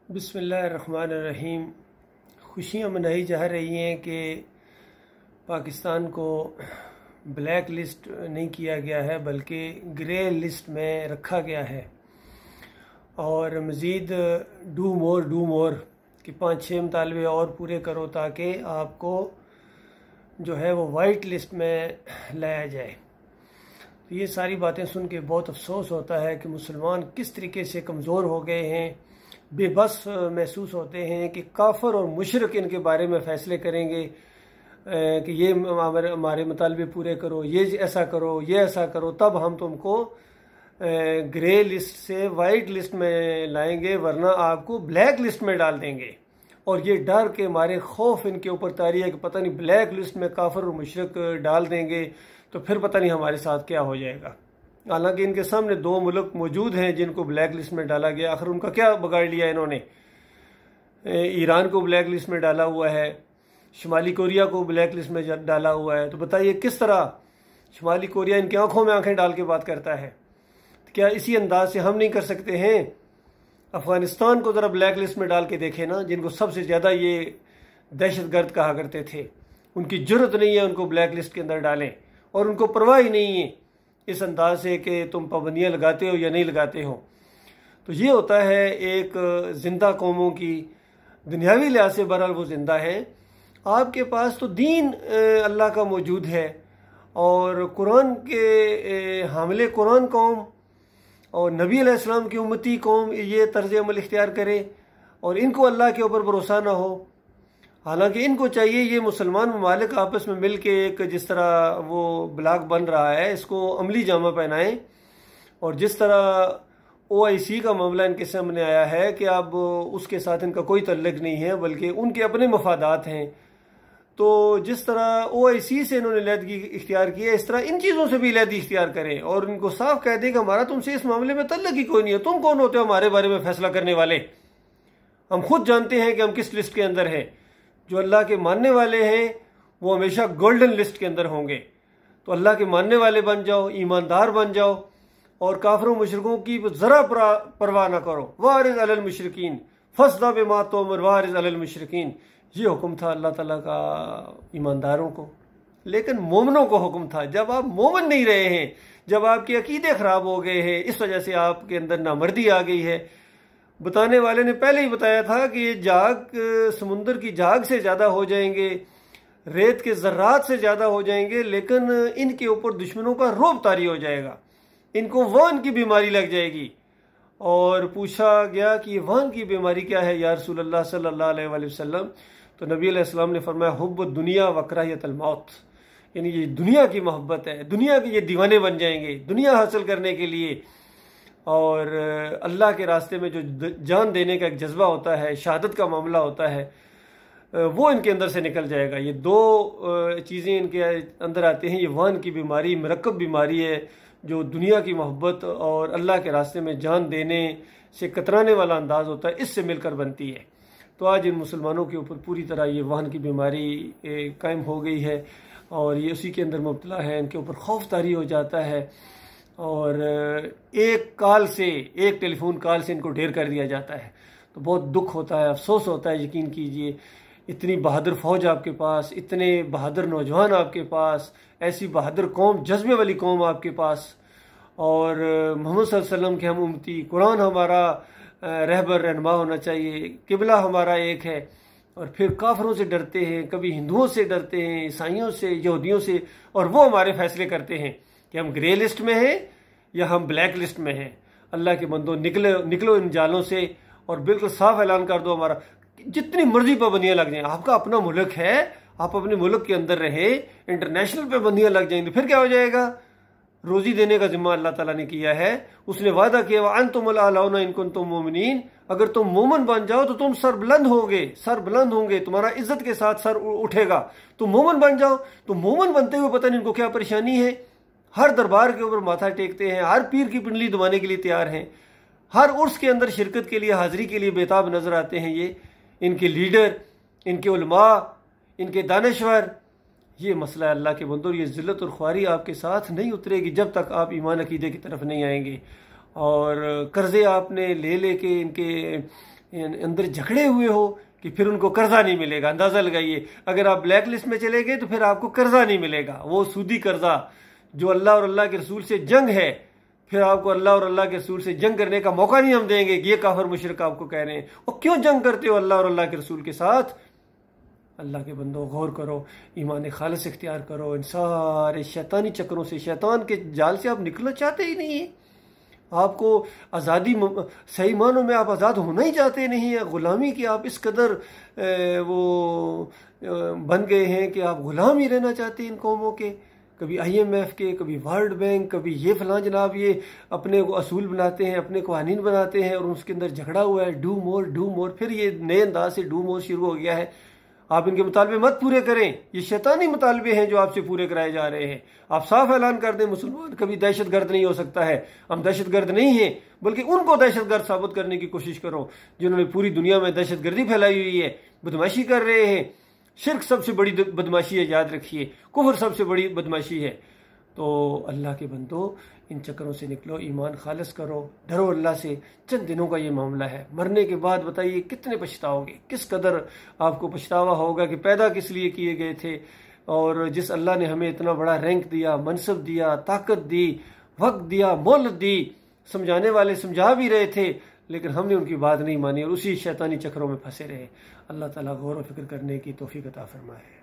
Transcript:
बिस्मिल्लाहिर्रहमानिर्रहीम। खुशियाँ मनाई जा रही हैं कि पाकिस्तान को ब्लैक लिस्ट नहीं किया गया है बल्कि ग्रे लिस्ट में रखा गया है और मज़ीद डू मोर कि 5-6 मुतालबे और पूरे करो ताकि आपको जो है वो वाइट लिस्ट में लाया जाए। तो ये सारी बातें सुन के बहुत अफसोस होता है कि मुसलमान किस तरीके से कमज़ोर हो गए हैं, बेबस महसूस होते हैं कि काफिर और मुशरिक इनके बारे में फ़ैसले करेंगे कि ये हमारे मुतालबे पूरे करो, ये ऐसा करो, ये ऐसा करो, तब हम तुमको ग्रे लिस्ट से वाइट लिस्ट में लाएंगे, वरना आपको ब्लैक लिस्ट में डाल देंगे। और ये डर के मारे खौफ इनके ऊपर तारी है कि पता नहीं ब्लैक लिस्ट में काफिर और मुशरिक डाल देंगे तो फिर पता नहीं हमारे साथ क्या हो जाएगा। हालांकि इनके सामने 2 मुल्क मौजूद हैं जिनको ब्लैक लिस्ट में डाला गया। आखिर उनका क्या बिगाड़ लिया इन्होंने? ईरान को ब्लैक लिस्ट में डाला हुआ है, शुमाली कोरिया को ब्लैक लिस्ट में डाला हुआ है। तो बताइए किस तरह शुमाली कोरिया इनकी आंखों में आंखें डाल के बात करता है। तो क्या इसी अंदाज से हम नहीं कर सकते हैं? अफगानिस्तान को ज़रा ब्लैक लिस्ट में डाल के देखें ना, जिनको सबसे ज़्यादा ये दहशतगर्द कहा करते थे। उनकी जरूरत नहीं है उनको ब्लैक लिस्ट के अंदर डालें और उनको परवाह ही नहीं है इस अंदाज से कि तुम पाबंदियाँ लगाते हो या नहीं लगाते हो। तो ये होता है एक ज़िंदा कौमों की दुनियावी लिहाज से बहरहाल वो ज़िंदा है। आपके पास तो दीन अल्लाह का मौजूद है और कुरान के हामिले कुरान कौम और नबी अलैहिस्सलाम की उम्मती कौम ये तर्ज अमल इख्तियार करे और इनको अल्लाह के ऊपर भरोसा ना हो। हालांकि इनको चाहिए ये मुसलमान ममालिक आपस में मिल के एक जिस तरह वो ब्लॉक बन रहा है इसको अमली जामा पहनाएं। और जिस तरह OIC का मामला इनके सामने आया है कि अब उसके साथ इनका कोई तल्लुक नहीं है बल्कि उनके अपने मफादात हैं, तो जिस तरह OIC से इन्होंने लहदगी इख्तियार की है इस तरह इन चीज़ों से भी लहदगी इख्तियार करें और इनको साफ कह दें कि हमारा तुमसे इस मामले में तल्लुक ही कोई नहीं है। तुम कौन होते हो हमारे बारे में फैसला करने वाले? हम खुद जानते हैं कि हम किस लिस्ट के अंदर हैं। जो अल्लाह के मानने वाले हैं वो हमेशा गोल्डन लिस्ट के अंदर होंगे। तो अल्लाह के मानने वाले बन जाओ, ईमानदार बन जाओ और काफिरों मुशरिकों की ज़रा परवाह ना करो। वारिज़ अलल मुशरिकीन फस्दा बिमा तुअमर वारिज़ अलल मुशरिकीन, ये हुक्म था अल्लाह ताला का ईमानदारों को। लेकिन मोमिनों को हुक्म था, जब आप मोमिन नहीं रहे हैं, जब आपके अकीदे खराब हो गए हैं, इस वजह से आपके अंदर नामर्दी आ गई है। बताने वाले ने पहले ही बताया था कि ये जाग समुंदर की जाग से ज़्यादा हो जाएंगे, रेत के ज़र्रात से ज़्यादा हो जाएंगे, लेकिन इनके ऊपर दुश्मनों का रोब तारी हो जाएगा, इनको वान की बीमारी लग जाएगी। और पूछा गया कि ये वान की बीमारी क्या है या रसूलल्लाह सल्लल्लाहु अलैहि वसल्लम? तो नबी अलैहिस्सलाम ने फरमाया हुब्ब दुनिया व कराहियतुल मौत, यानी ये दुनिया की मोहब्बत है, दुनिया के ये दीवाने बन जाएंगे दुनिया हासिल करने के लिए। और अल्लाह के रास्ते में जो जान देने का एक जज्बा होता है, शहादत का मामला होता है, वो इनके अंदर से निकल जाएगा। ये 2 चीज़ें इनके अंदर आती हैं। ये वान की बीमारी मरकब बीमारी है जो दुनिया की मोहब्बत और अल्लाह के रास्ते में जान देने से कतराने वाला अंदाज होता है, इससे मिलकर बनती है। तो आज इन मुसलमानों के ऊपर पूरी तरह ये वान की बीमारी कायम हो गई है और ये उसी के अंदर मुब्तला है। इनके ऊपर खौफ तारी हो जाता है और एक टेलीफोन कॉल से इनको ढेर कर दिया जाता है। तो बहुत दुख होता है, अफसोस होता है। यकीन कीजिए इतनी बहादुर फौज आपके पास, इतने बहादुर नौजवान आपके पास, ऐसी बहादुर कौम, जज्बे वाली कौम आपके पास, और मोहम्मद सल्लल्लाहु अलैहि वसल्लम के हम उम्मती, कुरान हमारा रहबर रहनुमा होना चाहिए, किबला हमारा एक है। और फिर काफिरों से डरते हैं, कभी हिंदुओं से डरते हैं, ईसाइयों से, यहूदियों से, और वो हमारे फैसले करते हैं कि हम ग्रे लिस्ट में हैं या हम ब्लैक लिस्ट में हैं। अल्लाह के बंदो निकलो इन जालों से और बिल्कुल साफ ऐलान कर दो हमारा जितनी मर्जी पाबंदियां लग जाएं। आपका अपना मुल्क है, आप अपने मुल्क के अंदर रहे, इंटरनेशनल पाबंदियां लग जाएंगी फिर क्या हो जाएगा? रोजी देने का जिम्मा अल्लाह ताला ने किया है। उसने वादा किया व अंतुमुल आलौना इन कुंतुम मोमिनीन, अगर तुम मोमिन बन जाओ तो तुम सर बुलंद होंगे, तुम्हारा इज्जत के साथ सर उठेगा। तुम मोमिन बन जाओ। तो मोमिन बनते हुए पता नहीं इनको क्या परेशानी है। हर दरबार के ऊपर माथा टेकते हैं, हर पीर की पिंडली दबाने के लिए तैयार हैं, हर उर्स के अंदर शिरकत के लिए, हाजिरी के लिए बेताब नजर आते हैं। ये इनके लीडर, इनके उलमा, इनके दानश्वर। ये मसला है अल्लाह के बंदो। ये जिल्लत और ख्वारी आपके साथ नहीं उतरेगी जब तक आप ईमान अकीदे की तरफ नहीं आएंगे। और कर्जे आपने ले लेके इनके अंदर जकड़े हुए हो कि फिर उनको कर्जा नहीं मिलेगा। अंदाजा लगाइए, अगर आप ब्लैक लिस्ट में चले गए तो फिर आपको कर्जा नहीं मिलेगा, वो सूदी कर्जा जो अल्लाह और अल्लाह के रसूल से जंग है, फिर आपको अल्लाह और अल्लाह के रसूल से जंग करने का मौका नहीं हम देंगे कि ये काफिर मुशरिक आपको कह रहे हैं। और क्यों जंग करते हो अल्लाह और अल्लाह के रसूल के साथ? अल्लाह के बंदो गौर करो, ईमान खालिस इख्तियार करो, इन सारे शैतानी चक्रों से, शैतान के जाल से आप निकलना चाहते ही नहीं है। आपको आज़ादी, सही मानों में आप आज़ाद होना ही चाहते नहीं है। ग़ुलामी की आप इस कदर वो बन गए हैं कि आप ग़ुलाम ही रहना चाहते हैं इन कौमों के, कभी IMF के, कभी वर्ल्ड बैंक, कभी ये फलां जनाब ये अपने को असूल बनाते हैं, अपने कवानीन बनाते हैं और उसके अंदर झगड़ा हुआ है, डू मोर। फिर ये नए अंदाज से डू मोर शुरू हो गया है। आप इनके मुतालबे मत पूरे करें, ये शैतानी मुतालबे हैं जो आपसे पूरे कराए जा रहे हैं। आप साफ ऐलान कर दें, मुसलमान कभी दहशतगर्द नहीं हो सकता है, हम दहशतगर्द नहीं हैं, बल्कि उनको दहशतगर्द साबित करने की कोशिश करो जिन्होंने पूरी दुनिया में दहशतगर्दी फैलाई हुई है, बदमाशी कर रहे हैं। शिर्क सबसे बड़ी बदमाशी है, याद रखिए, कुफ्र सबसे बड़ी बदमाशी है। तो अल्लाह के बंदो, इन चक्करों से निकलो, ईमान खालिस करो, डरो अल्लाह से। चंद दिनों का ये मामला है, मरने के बाद बताइए कितने पछताओगे, किस कदर आपको पछतावा होगा कि पैदा किस लिए किए गए थे। और जिस अल्लाह ने हमें इतना बड़ा रैंक दिया, मनसब दिया, ताकत दी, वक्त दिया, मोहलत दी, समझाने वाले समझा भी रहे थे, लेकिन हमने उनकी बात नहीं मानी और उसी शैतानी चक्रों में फंसे रहे। अल्लाह ताला गौर व फिक्र करने की तौफीक अता फरमाए।